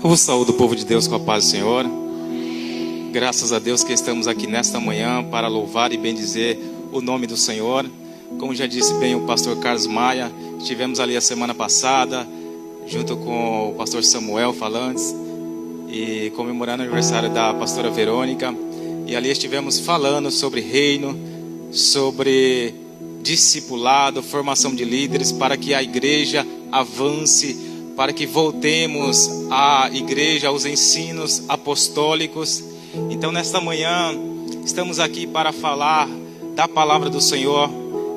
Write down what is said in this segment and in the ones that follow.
Eu vos saúdo o povo de Deus com a paz do Senhor. Graças a Deus que estamos aqui nesta manhã para louvar e bendizer o nome do Senhor. Como já disse bem o pastor Carlos Maia, estivemos ali a semana passada, junto com o pastor Samuel Falantes, e comemorando o aniversário da pastora Verônica. E ali estivemos falando sobre reino, sobre discipulado, formação de líderes, para que a igreja avance, para que voltemos à igreja, aos ensinos apostólicos. Então nesta manhã estamos aqui para falar da palavra do Senhor,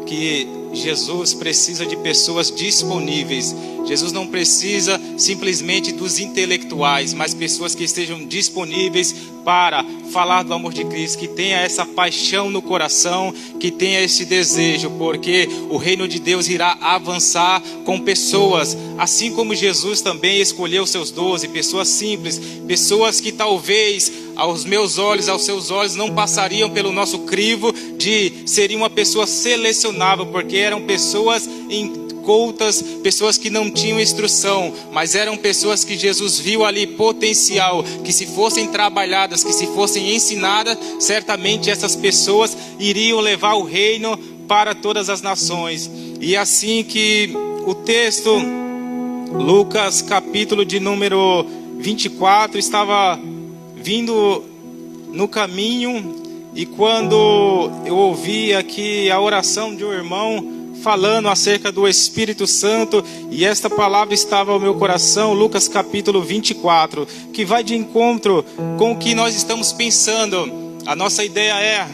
que Jesus precisa de pessoas disponíveis. Jesus não precisa simplesmente dos intelectuais, mas pessoas que estejam disponíveis para falar do amor de Cristo, que tenha essa paixão no coração, que tenha esse desejo, porque o reino de Deus irá avançar com pessoas, assim como Jesus também escolheu seus 12, pessoas simples, pessoas que talvez aos meus olhos, aos seus olhos, não passariam pelo nosso crivo de seriam uma pessoa selecionável, porque eram pessoas incultas, pessoas que não tinham instrução, mas eram pessoas que Jesus viu ali potencial, que se fossem trabalhadas, que se fossem ensinadas, certamente essas pessoas iriam levar o reino para todas as nações. E assim que o texto, Lucas capítulo de número 24, estava vindo no caminho, e quando eu ouvi aqui a oração de um irmão falando acerca do Espírito Santo, e esta palavra estava ao meu coração, Lucas capítulo 24, que vai de encontro com o que nós estamos pensando. A nossa ideia é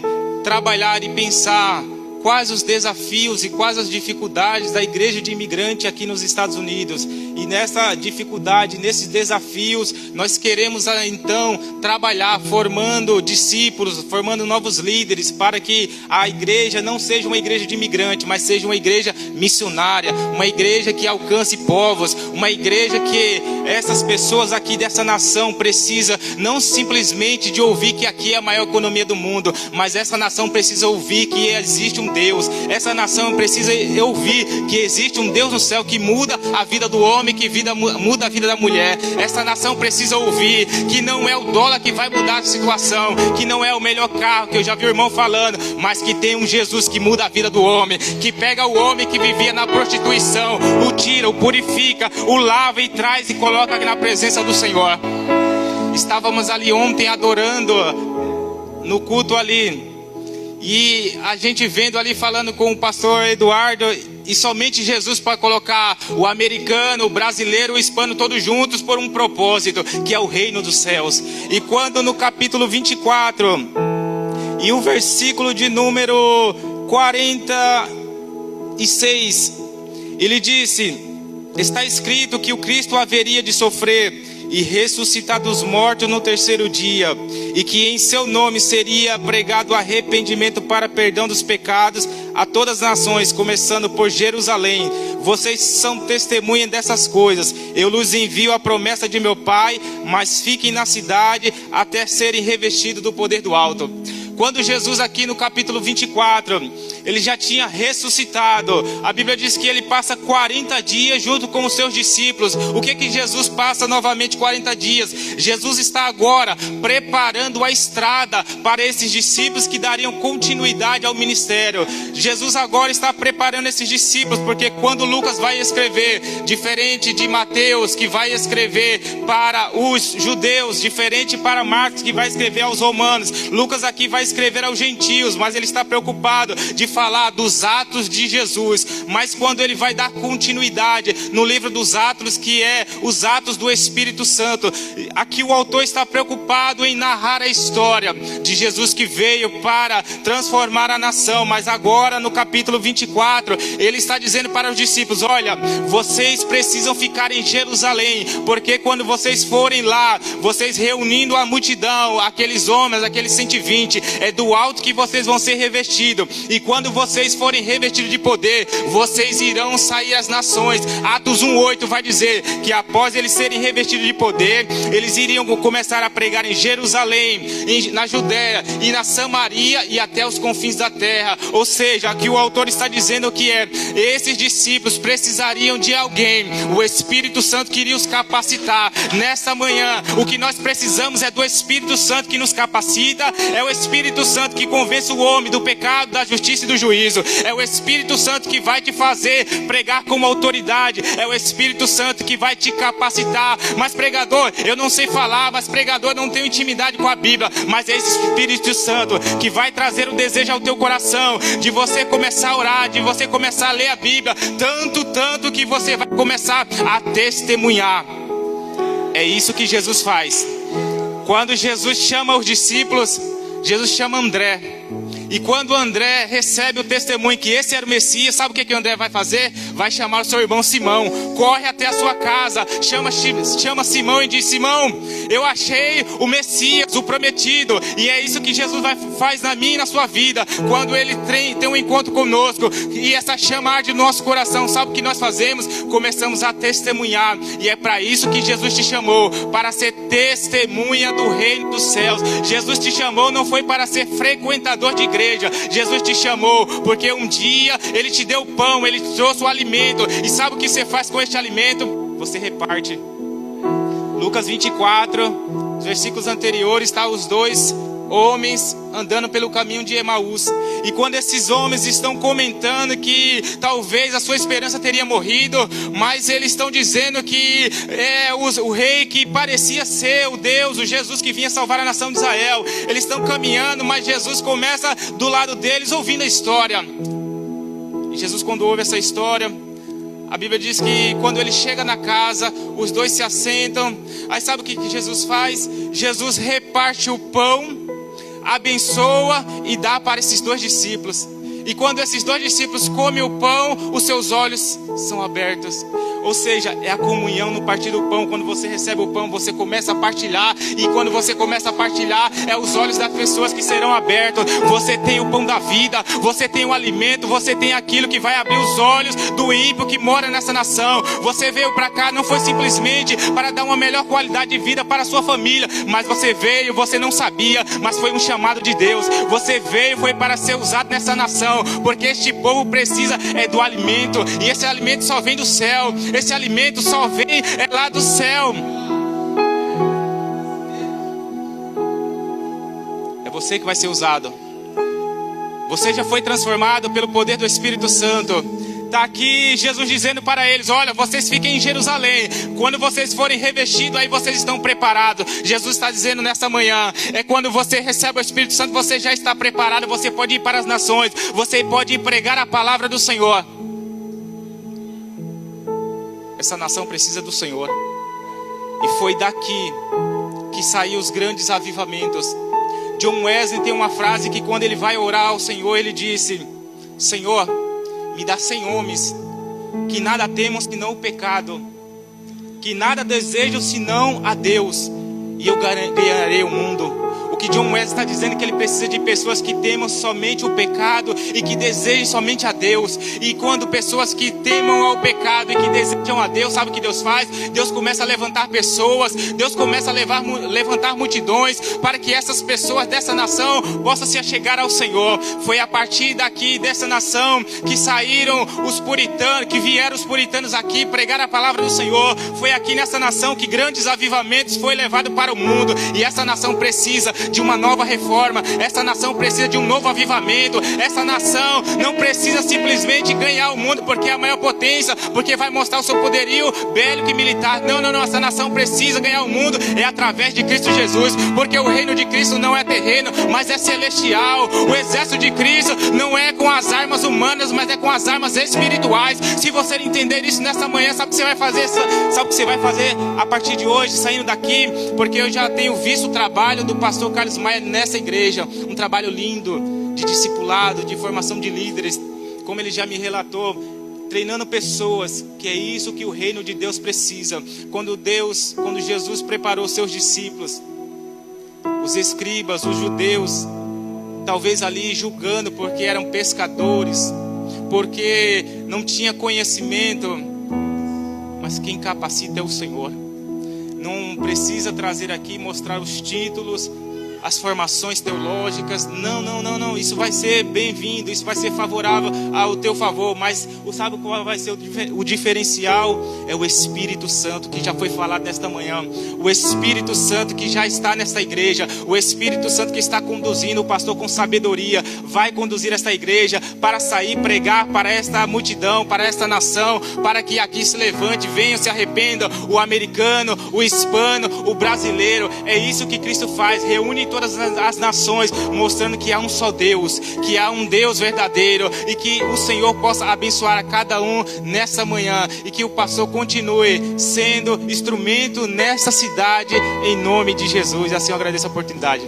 trabalhar e pensar quais os desafios e quais as dificuldades da igreja de imigrante aqui nos Estados Unidos. E nessa dificuldade, nesses desafios, nós queremos então trabalhar formando discípulos, formando novos líderes, para que a igreja não seja uma igreja de imigrante, mas seja uma igreja missionária, uma igreja que alcance povos, uma igreja que essas pessoas aqui dessa nação precisam não simplesmente de ouvir que aqui é a maior economia do mundo, mas essa nação precisa ouvir que existe um Deus. Essa nação precisa ouvir que existe um Deus no céu que muda a vida do homem, que muda a vida da mulher. Essa nação precisa ouvir que não é o dólar que vai mudar a situação, que não é o melhor carro, que eu já vi o irmão falando, mas que tem um Jesus que muda a vida do homem, que pega o homem que vivia na prostituição, o tira, o purifica, o lava e traz e coloca na presença do Senhor. Estávamos ali ontem adorando no culto ali, e a gente vendo ali, falando com o pastor Eduardo, e somente Jesus para colocar o americano, o brasileiro, o hispano todos juntos por um propósito, que é o reino dos céus. E quando no capítulo 24 e o versículo de número 46, ele disse: está escrito que o Cristo haveria de sofrer e ressuscitar dos mortos no terceiro dia, e que em seu nome seria pregado arrependimento para perdão dos pecados a todas as nações, começando por Jerusalém. Vocês são testemunhas dessas coisas. Eu lhes envio a promessa de meu Pai, mas fiquem na cidade até serem revestidos do poder do alto. Quando Jesus aqui no capítulo 24, ele já tinha ressuscitado, a Bíblia diz que ele passa 40 dias junto com os seus discípulos. O que Jesus passa novamente 40 dias? Jesus está agora preparando a estrada para esses discípulos que dariam continuidade ao ministério. Jesus agora está preparando esses discípulos, porque quando Lucas vai escrever, diferente de Mateus, que vai escrever para os judeus, diferente para Marcos, que vai escrever aos romanos, Lucas aqui vai escrever aos gentios, mas ele está preocupado de falar dos atos de Jesus. Mas quando ele vai dar continuidade no livro dos Atos, que é os atos do Espírito Santo, aqui o autor está preocupado em narrar a história de Jesus que veio para transformar a nação. Mas agora no capítulo 24, ele está dizendo para os discípulos: olha, vocês precisam ficar em Jerusalém, porque quando vocês forem lá, vocês reunindo a multidão, aqueles homens, aqueles 120, é do alto que vocês vão ser revestidos. E quando quando vocês forem revestidos de poder, vocês irão sair às nações. Atos 1:8 vai dizer que após eles serem revestidos de poder, eles iriam começar a pregar em Jerusalém, na Judéia e na Samaria e até os confins da terra. Ou seja, aqui o autor está dizendo que esses discípulos precisariam de alguém, o Espírito Santo que iria os capacitar. Nessa manhã, o que nós precisamos é do Espírito Santo que nos capacita, é o Espírito Santo que convence o homem do pecado, da justiça e do juízo, é o Espírito Santo que vai te fazer pregar como autoridade, é o Espírito Santo que vai te capacitar. Mas pregador, eu não sei falar, mas pregador, não tenho intimidade com a Bíblia. Mas é esse Espírito Santo que vai trazer o desejo ao teu coração, de você começar a orar, de você começar a ler a Bíblia, tanto que você vai começar a testemunhar. É isso que Jesus faz. Quando Jesus chama os discípulos, Jesus chama André. E quando André recebe o testemunho que esse era o Messias, sabe o que André vai fazer? Vai chamar o seu irmão Simão, corre até a sua casa, chama Simão e diz: Simão, eu achei o Messias, o prometido. E é isso que Jesus faz na minha e na sua vida, quando Ele tem um encontro conosco, e essa chamada de nosso coração, sabe o que nós fazemos? Começamos a testemunhar. E é para isso que Jesus te chamou, para ser testemunha do reino dos céus. Jesus te chamou não foi para ser frequentador de igreja. Jesus te chamou porque um dia Ele te deu o pão, Ele te trouxe o alimento. E sabe o que você faz com este alimento? Você reparte. Lucas 24, os versículos anteriores, está os dois homens andando pelo caminho de Emaús. E quando esses homens estão comentando que talvez a sua esperança teria morrido, mas eles estão dizendo que o rei que parecia ser o Deus, o Jesus que vinha salvar a nação de Israel, eles estão caminhando, mas Jesus começa do lado deles ouvindo a história. E Jesus, quando ouve essa história, a Bíblia diz que quando ele chega na casa, os dois se assentam. Aí sabe o que Jesus faz? Jesus reparte o pão, abençoa e dá para esses dois discípulos. E quando esses dois discípulos comem o pão, os seus olhos são abertos. Ou seja, é a comunhão no partir do pão. Quando você recebe o pão, você começa a partilhar. E quando você começa a partilhar, é os olhos das pessoas que serão abertos. Você tem o pão da vida, você tem o alimento, você tem aquilo que vai abrir os olhos do ímpio que mora nessa nação. Você veio para cá, não foi simplesmente para dar uma melhor qualidade de vida para a sua família, mas você veio, você não sabia, mas foi um chamado de Deus. Você veio, foi para ser usado nessa nação, porque este povo precisa do alimento. E esse alimento só vem do céu. Esse alimento só vem lá do céu. É você que vai ser usado. Você já foi transformado pelo poder do Espírito Santo. Está aqui Jesus dizendo para eles: olha, vocês fiquem em Jerusalém. Quando vocês forem revestidos, aí vocês estão preparados. Jesus está dizendo nessa manhã, quando você recebe o Espírito Santo, você já está preparado. Você pode ir para as nações, você pode ir pregar a palavra do Senhor. Essa nação precisa do Senhor. E foi daqui que saíram os grandes avivamentos. John Wesley tem uma frase que quando ele vai orar ao Senhor, ele disse: Senhor, me dá 100 homens que nada temam senão o pecado, que nada desejam senão a Deus, e eu ganharei o mundo. O que John Wesley está dizendo é que ele precisa de pessoas que temam somente o pecado e que desejem somente a Deus. E quando pessoas que temam ao pecado e que desejam a Deus, sabe o que Deus faz? Deus começa a levantar pessoas, Deus começa a levantar multidões, para que essas pessoas dessa nação possam se achegar ao Senhor. Foi a partir daqui, dessa nação, que saíram os puritanos, que vieram os puritanos aqui pregar a palavra do Senhor. Foi aqui nessa nação que grandes avivamentos foi levado para o mundo. E essa nação precisa de uma nova reforma. Essa nação precisa de um novo avivamento. Essa nação não precisa simplesmente ganhar o mundo porque é a maior potência, porque vai mostrar o seu poderio bélico e militar. Não. Essa nação precisa ganhar o mundo através de Cristo Jesus, porque o reino de Cristo não é terreno, mas é celestial. O exército de Cristo não é com as armas humanas, mas é com as armas espirituais. Se você entender isso nessa manhã, sabe o que você vai fazer? Sabe o que você vai fazer a partir de hoje, saindo daqui? Porque eu já tenho visto o trabalho do pastor Carlos Maia nessa igreja, um trabalho lindo de discipulado, de formação de líderes, como ele já me relatou, treinando pessoas, que é isso que o reino de Deus precisa. Quando Jesus preparou seus discípulos, os escribas, os judeus, talvez ali julgando porque eram pescadores, porque não tinha conhecimento, mas quem capacita é o Senhor. Não precisa trazer aqui, mostrar os títulos, as formações teológicas. Não. Isso vai ser bem-vindo, isso vai ser favorável ao teu favor. Mas sabe qual vai ser o diferencial? É o Espírito Santo, que já foi falado nesta manhã. O Espírito Santo que já está nesta igreja. O Espírito Santo que está conduzindo o pastor com sabedoria. Vai conduzir esta igreja para sair, pregar para esta multidão, para esta nação, para que aqui se levante, venham, se arrependam. O americano, o hispano, o brasileiro. É isso que Cristo faz, reúne todas as nações, mostrando que há um só Deus, que há um Deus verdadeiro, e que o Senhor possa abençoar a cada um nessa manhã, e que o pastor continue sendo instrumento nessa cidade, em nome de Jesus. E assim eu agradeço a oportunidade.